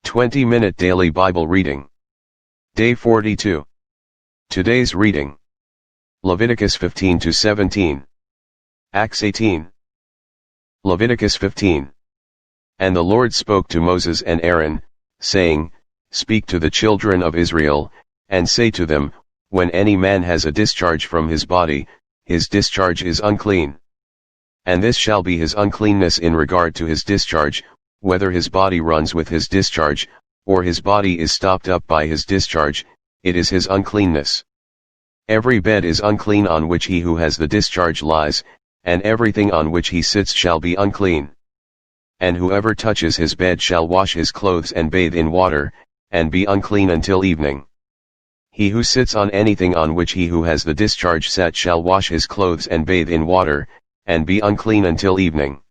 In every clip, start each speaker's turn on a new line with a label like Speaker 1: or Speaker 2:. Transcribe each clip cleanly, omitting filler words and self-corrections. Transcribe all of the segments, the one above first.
Speaker 1: 20-minute daily Bible reading. Day 42. Today's reading: Leviticus 15-17. Acts 18. Leviticus 15. And the Lord spoke to Moses and Aaron, saying, Speak to the children of Israel, and say to them, When any man has a discharge from his body, his discharge is unclean. And this shall be his uncleanness in regard to his discharge, whether his body runs with his discharge, or his body is stopped up by his discharge, it is his uncleanness. Every bed is unclean on which he who has the discharge lies, and everything on which he sits shall be unclean. And whoever touches his bed shall wash his clothes and bathe in water, and be unclean until evening. He who sits on anything on which he who has the discharge sat shall wash his clothes and bathe in water, and be unclean until evening.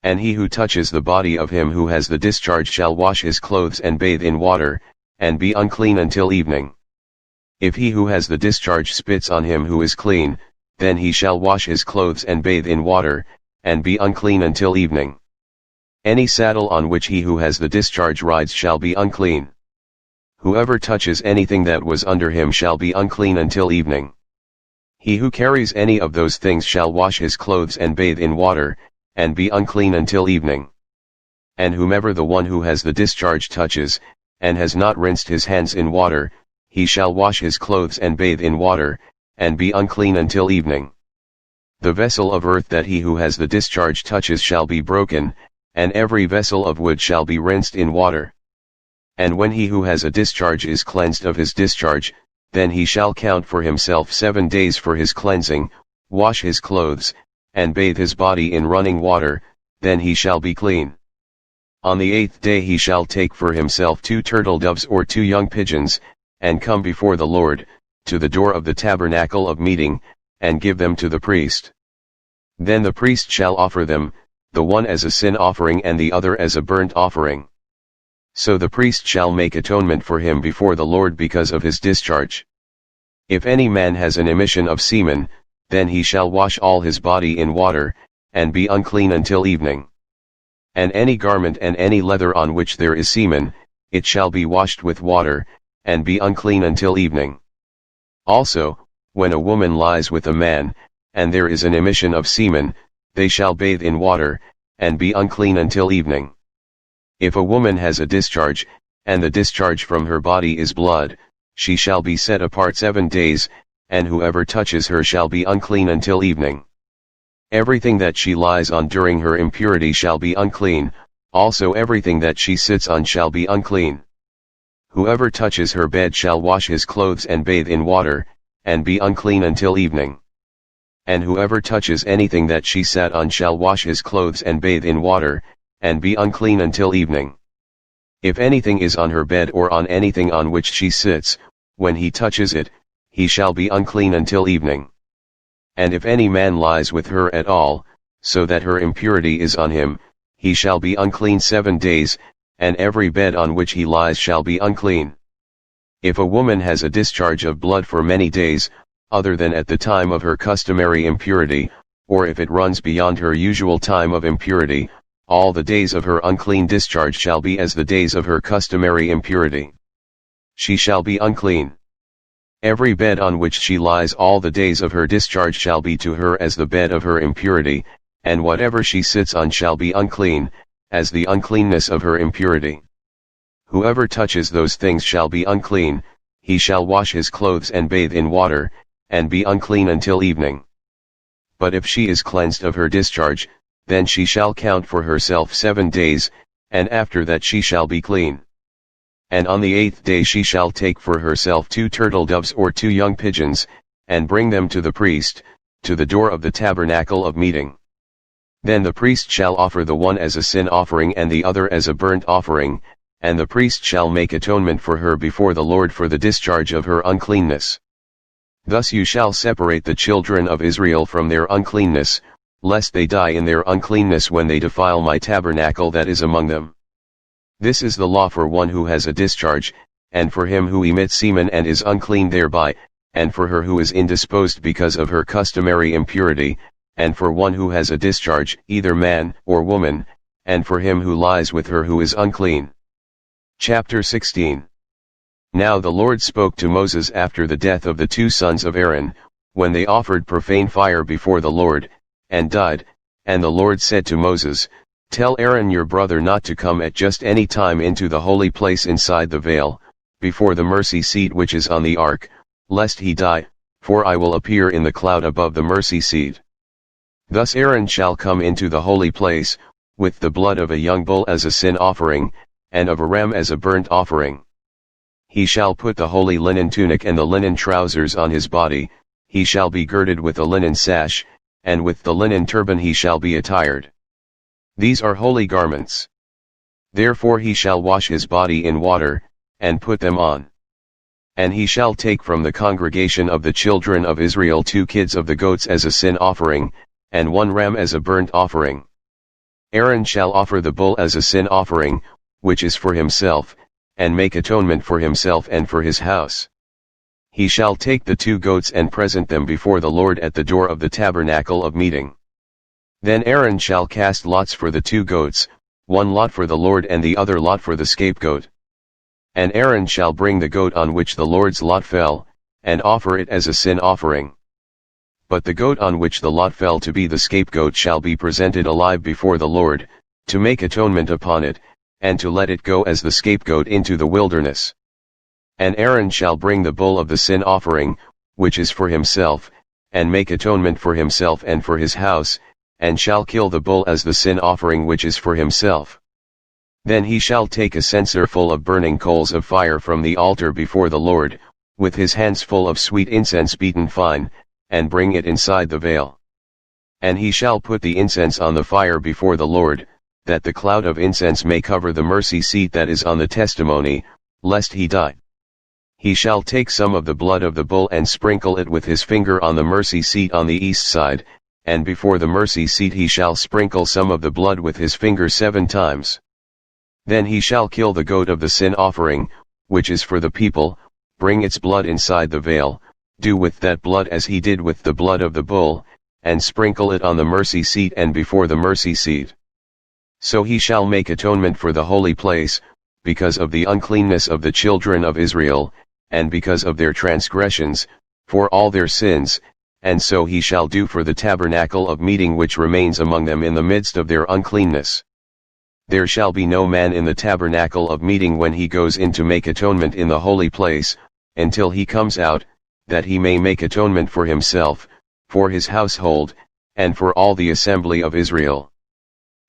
Speaker 1: And he who touches the body of him who has the discharge shall wash his clothes and bathe in water, and be unclean until evening. If he who has the discharge spits on him who is clean, then he shall wash his clothes and bathe in water, and be unclean until evening. Any saddle on which he who has the discharge rides shall be unclean. Whoever touches anything that was under him shall be unclean until evening. He who carries any of those things shall wash his clothes and bathe in water, and be unclean until evening. And whomever the one who has the discharge touches, and has not rinsed his hands in water, he shall wash his clothes and bathe in water, and be unclean until evening. The vessel of earth that he who has the discharge touches shall be broken, and every vessel of wood shall be rinsed in water. And when he who has a discharge is cleansed of his discharge, then he shall count for himself 7 days for his cleansing, wash his clothes, and bathe his body in running water, then he shall be clean. On the 8th day he shall take for himself 2 turtle doves or 2 young pigeons, and come before the Lord, to the door of the tabernacle of meeting, and give them to the priest. Then the priest shall offer them, the one as a sin offering and the other as a burnt offering. So the priest shall make atonement for him before the Lord because of his discharge. If any man has an emission of semen, then he shall wash all his body in water, and be unclean until evening. And any garment and any leather on which there is semen, it shall be washed with water, and be unclean until evening. Also, when a woman lies with a man, and there is an emission of semen, they shall bathe in water, and be unclean until evening. If a woman has a discharge, and the discharge from her body is blood, she shall be set apart 7 days, and whoever touches her shall be unclean until evening. Everything that she lies on during her impurity shall be unclean, also everything that she sits on shall be unclean. Whoever touches her bed shall wash his clothes and bathe in water, and be unclean until evening. And whoever touches anything that she sat on shall wash his clothes and bathe in water, and be unclean until evening. If anything is on her bed or on anything on which she sits, when he touches it, he shall be unclean until evening. And if any man lies with her at all, so that her impurity is on him, he shall be unclean 7 days, and every bed on which he lies shall be unclean. If a woman has a discharge of blood for many days, other than at the time of her customary impurity, or if it runs beyond her usual time of impurity, all the days of her unclean discharge shall be as the days of her customary impurity. She shall be unclean. Every bed on which she lies all the days of her discharge shall be to her as the bed of her impurity, and whatever she sits on shall be unclean, as the uncleanness of her impurity. Whoever touches those things shall be unclean, he shall wash his clothes and bathe in water, and be unclean until evening. But if she is cleansed of her discharge, then she shall count for herself 7 days, and after that she shall be clean. And on the 8th day she shall take for herself 2 turtle doves or 2 young pigeons, and bring them to the priest, to the door of the tabernacle of meeting. Then the priest shall offer the one as a sin offering and the other as a burnt offering, and the priest shall make atonement for her before the Lord for the discharge of her uncleanness. Thus you shall separate the children of Israel from their uncleanness, lest they die in their uncleanness when they defile my tabernacle that is among them. This is the law for one who has a discharge, and for him who emits semen and is unclean thereby, and for her who is indisposed because of her customary impurity, and for one who has a discharge, either man or woman, and for him who lies with her who is unclean. Chapter 16. Now the Lord spoke to Moses after the death of the two sons of Aaron, when they offered profane fire before the Lord, and died, and the Lord said to Moses, Tell Aaron your brother not to come at just any time into the holy place inside the veil, before the mercy seat which is on the ark, lest he die, for I will appear in the cloud above the mercy seat. Thus Aaron shall come into the holy place, with the blood of a young bull as a sin offering, and of a ram as a burnt offering. He shall put the holy linen tunic and the linen trousers on his body, he shall be girded with a linen sash, and with the linen turban he shall be attired. These are holy garments. Therefore he shall wash his body in water, and put them on. And he shall take from the congregation of the children of Israel 2 kids of the goats as a sin offering, and 1 ram as a burnt offering. Aaron shall offer the bull as a sin offering, which is for himself, and make atonement for himself and for his house. He shall take the 2 goats and present them before the Lord at the door of the tabernacle of meeting. Then Aaron shall cast lots for the 2 goats, 1 lot for the Lord and the other lot for the scapegoat. And Aaron shall bring the goat on which the Lord's lot fell, and offer it as a sin offering. But the goat on which the lot fell to be the scapegoat shall be presented alive before the Lord, to make atonement upon it, and to let it go as the scapegoat into the wilderness. And Aaron shall bring the bull of the sin offering, which is for himself, and make atonement for himself and for his house, and shall kill the bull as the sin offering which is for himself. Then he shall take a censer full of burning coals of fire from the altar before the Lord, with his hands full of sweet incense beaten fine, and bring it inside the veil. And he shall put the incense on the fire before the Lord, that the cloud of incense may cover the mercy seat that is on the testimony, lest he die. He shall take some of the blood of the bull and sprinkle it with his finger on the mercy seat on the east side, and before the mercy seat he shall sprinkle some of the blood with his finger 7 times. Then he shall kill the goat of the sin offering, which is for the people, bring its blood inside the veil, do with that blood as he did with the blood of the bull, and sprinkle it on the mercy seat and before the mercy seat. So he shall make atonement for the holy place, because of the uncleanness of the children of Israel, and because of their transgressions, for all their sins, and so he shall do for the tabernacle of meeting which remains among them in the midst of their uncleanness. There shall be no man in the tabernacle of meeting when he goes in to make atonement in the holy place, until he comes out, that he may make atonement for himself, for his household, and for all the assembly of Israel.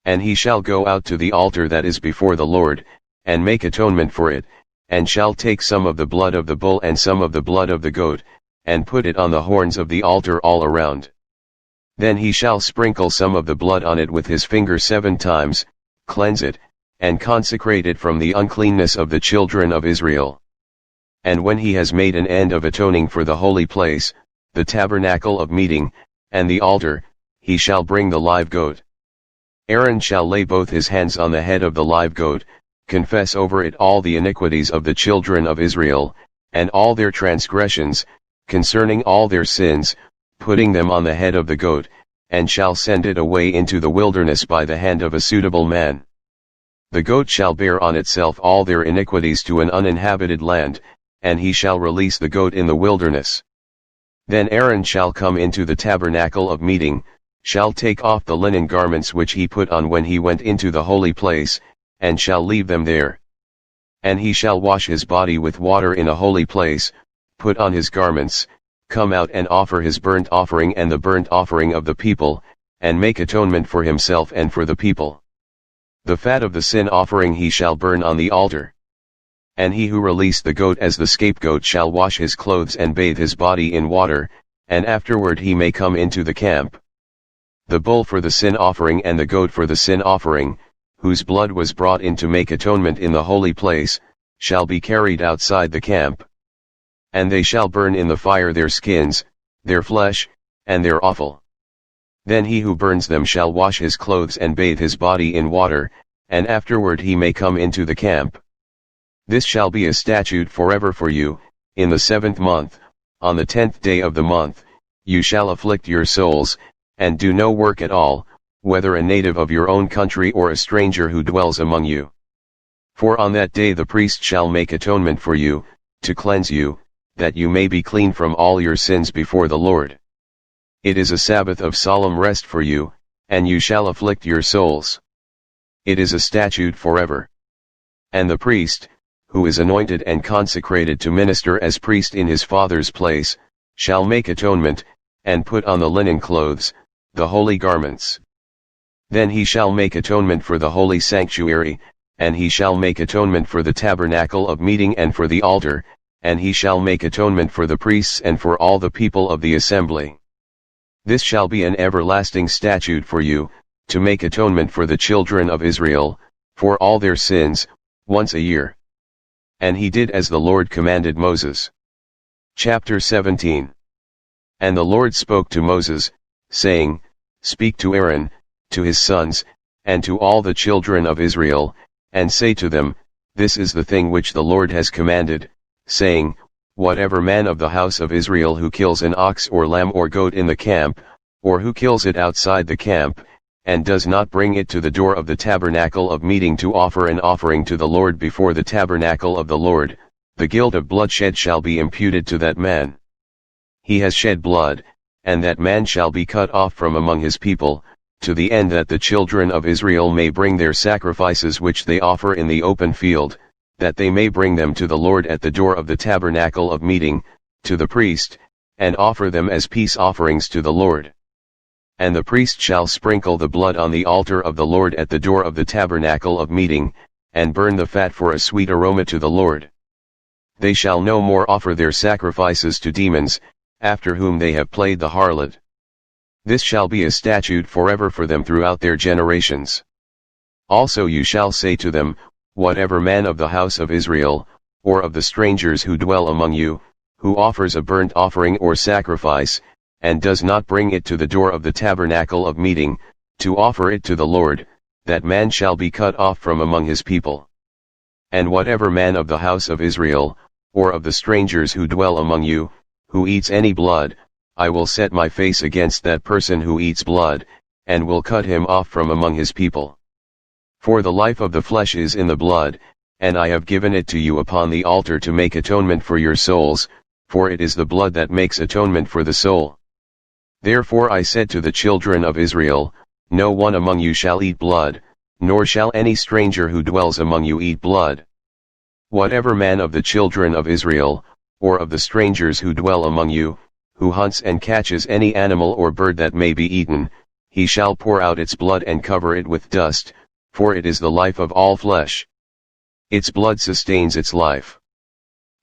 Speaker 1: And he shall go out to the altar that is before the Lord, and make atonement for it, and shall take some of the blood of the bull and some of the blood of the goat, and put it on the horns of the altar all around. Then he shall sprinkle some of the blood on it with his finger 7 times, cleanse it, and consecrate it from the uncleanness of the children of Israel. And when he has made an end of atoning for the holy place, the tabernacle of meeting, and the altar, he shall bring the live goat. Aaron shall lay both his hands on the head of the live goat, confess over it all the iniquities of the children of Israel, and all their transgressions, concerning all their sins, putting them on the head of the goat, and shall send it away into the wilderness by the hand of a suitable man. The goat shall bear on itself all their iniquities to an uninhabited land, and he shall release the goat in the wilderness. Then Aaron shall come into the tabernacle of meeting, shall take off the linen garments which he put on when he went into the holy place, and shall leave them there. And he shall wash his body with water in a holy place, put on his garments, come out and offer his burnt offering and the burnt offering of the people, and make atonement for himself and for the people. The fat of the sin offering he shall burn on the altar. And he who released the goat as the scapegoat shall wash his clothes and bathe his body in water, and afterward he may come into the camp. The bull for the sin offering and the goat for the sin offering, whose blood was brought in to make atonement in the holy place, shall be carried outside the camp. And they shall burn in the fire their skins, their flesh, and their offal. Then he who burns them shall wash his clothes and bathe his body in water, and afterward he may come into the camp. This shall be a statute forever for you, in the 7th month, on the 10th day of the month, you shall afflict your souls, and do no work at all, whether a native of your own country or a stranger who dwells among you. For on that day the priest shall make atonement for you, to cleanse you, that you may be clean from all your sins before the Lord. It is a Sabbath of solemn rest for you, and you shall afflict your souls. It is a statute forever. And the priest, who is anointed and consecrated to minister as priest in his Father's place, shall make atonement, and put on the linen clothes, the holy garments. Then he shall make atonement for the holy sanctuary, and he shall make atonement for the tabernacle of meeting and for the altar, and he shall make atonement for the priests and for all the people of the assembly. This shall be an everlasting statute for you, to make atonement for the children of Israel, for all their sins, once a year. And he did as the Lord commanded Moses. Chapter 17. And the Lord spoke to Moses, saying, Speak to Aaron, to his sons, and to all the children of Israel, and say to them, This is the thing which the Lord has commanded, saying, Whatever man of the house of Israel who kills an ox or lamb or goat in the camp, or who kills it outside the camp, and does not bring it to the door of the tabernacle of meeting to offer an offering to the Lord before the tabernacle of the Lord, the guilt of bloodshed shall be imputed to that man. He has shed blood, and that man shall be cut off from among his people, to the end that the children of Israel may bring their sacrifices which they offer in the open field, that they may bring them to the Lord at the door of the tabernacle of meeting, to the priest, and offer them as peace offerings to the Lord. And the priest shall sprinkle the blood on the altar of the Lord at the door of the tabernacle of meeting, and burn the fat for a sweet aroma to the Lord. They shall no more offer their sacrifices to demons, after whom they have played the harlot. This shall be a statute forever for them throughout their generations. Also you shall say to them, Whatever man of the house of Israel, or of the strangers who dwell among you, who offers a burnt offering or sacrifice, and does not bring it to the door of the tabernacle of meeting, to offer it to the Lord, that man shall be cut off from among his people. And whatever man of the house of Israel, or of the strangers who dwell among you, who eats any blood, I will set my face against that person who eats blood, and will cut him off from among his people. For the life of the flesh is in the blood, and I have given it to you upon the altar to make atonement for your souls, for it is the blood that makes atonement for the soul. Therefore I said to the children of Israel, No one among you shall eat blood, nor shall any stranger who dwells among you eat blood. Whatever man of the children of Israel, or of the strangers who dwell among you, who hunts and catches any animal or bird that may be eaten, he shall pour out its blood and cover it with dust, for it is the life of all flesh. Its blood sustains its life.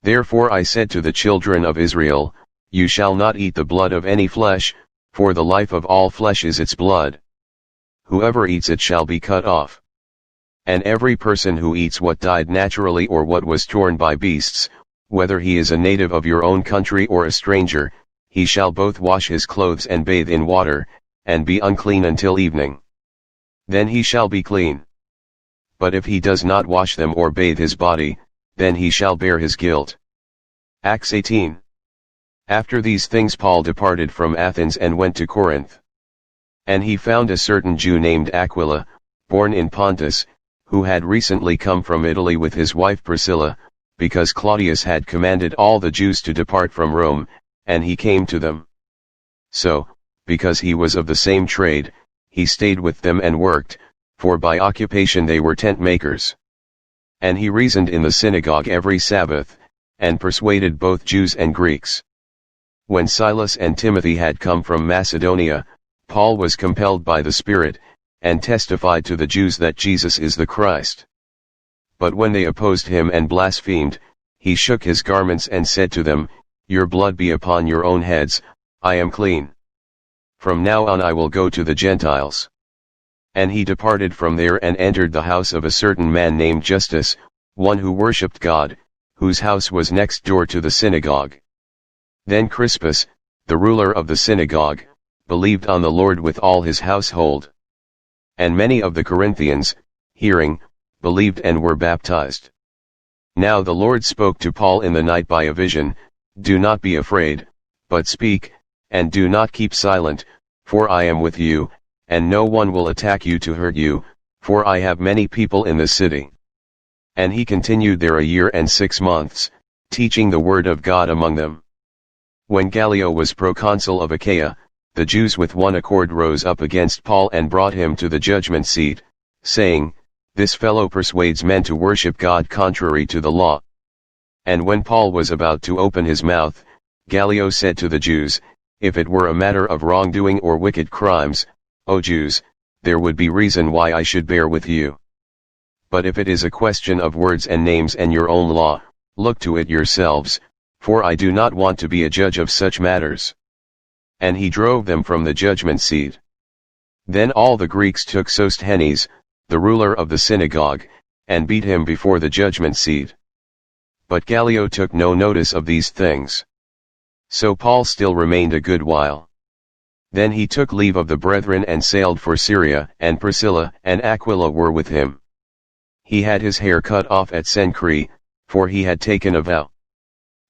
Speaker 1: Therefore I said to the children of Israel, You shall not eat the blood of any flesh, for the life of all flesh is its blood. Whoever eats it shall be cut off. And every person who eats what died naturally or what was torn by beasts, whether he is a native of your own country or a stranger, he shall both wash his clothes and bathe in water, and be unclean until evening. Then he shall be clean. But if he does not wash them or bathe his body, then he shall bear his guilt. Acts 18. After these things Paul departed from Athens and went to Corinth. And he found a certain Jew named Aquila, born in Pontus, who had recently come from Italy with his wife Priscilla, because Claudius had commanded all the Jews to depart from Rome, and he came to them. So, because he was of the same trade, he stayed with them and worked, for by occupation they were tent makers. And he reasoned in the synagogue every Sabbath, and persuaded both Jews and Greeks. When Silas and Timothy had come from Macedonia, Paul was compelled by the Spirit, and testified to the Jews that Jesus is the Christ. But when they opposed him and blasphemed, he shook his garments and said to them, Your blood be upon your own heads, I am clean. From now on I will go to the Gentiles. And he departed from there and entered the house of a certain man named Justus, one who worshipped God, whose house was next door to the synagogue. Then Crispus, the ruler of the synagogue, believed on the Lord with all his household. And many of the Corinthians, hearing, believed and were baptized. Now the Lord spoke to Paul in the night by a vision, Do not be afraid, but speak, and do not keep silent, for I am with you, and no one will attack you to hurt you, for I have many people in the city. And he continued there a year and 6 months, teaching the word of God among them. When Gallio was proconsul of Achaia, the Jews with one accord rose up against Paul and brought him to the judgment seat, saying, "This fellow persuades men to worship God contrary to the law." And when Paul was about to open his mouth, Gallio said to the Jews, "If it were a matter of wrongdoing or wicked crimes, O Jews, there would be reason why I should bear with you. But if it is a question of words and names and your own law, look to it yourselves, for I do not want to be a judge of such matters." And he drove them from the judgment seat. Then all the Greeks took Sosthenes, the ruler of the synagogue, and beat him before the judgment seat. But Gallio took no notice of these things. So Paul still remained a good while. Then he took leave of the brethren and sailed for Syria, and Priscilla and Aquila were with him. He had his hair cut off at Cenchreae, for he had taken a vow.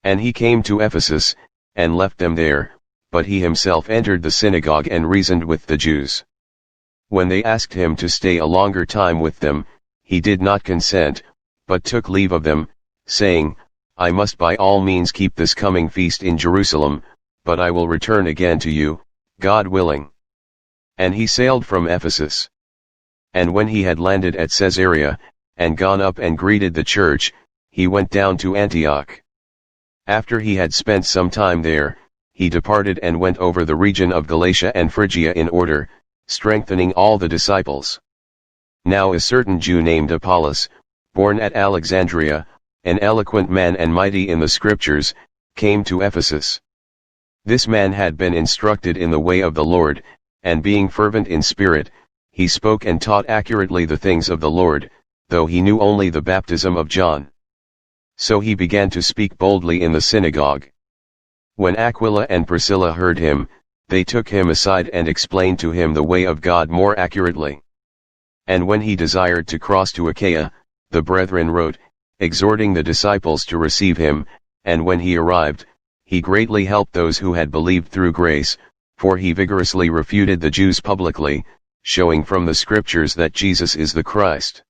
Speaker 1: And he came to Ephesus, and left them there, but he himself entered the synagogue and reasoned with the Jews. When they asked him to stay a longer time with them, he did not consent, but took leave of them, saying, "I must by all means keep this coming feast in Jerusalem, but I will return again to you, God willing." And he sailed from Ephesus. And when he had landed at Caesarea, and gone up and greeted the church, he went down to Antioch. After he had spent some time there, he departed and went over the region of Galatia and Phrygia in order, strengthening all the disciples. Now a certain Jew named Apollos, born at Alexandria, an eloquent man and mighty in the scriptures, came to Ephesus. This man had been instructed in the way of the Lord, and being fervent in spirit, he spoke and taught accurately the things of the Lord, though he knew only the baptism of John. So he began to speak boldly in the synagogue. When Aquila and Priscilla heard him, they took him aside and explained to him the way of God more accurately. And when he desired to cross to Achaia, the brethren wrote, exhorting the disciples to receive him, and when he arrived, he greatly helped those who had believed through grace, for he vigorously refuted the Jews publicly, showing from the scriptures that Jesus is the Christ.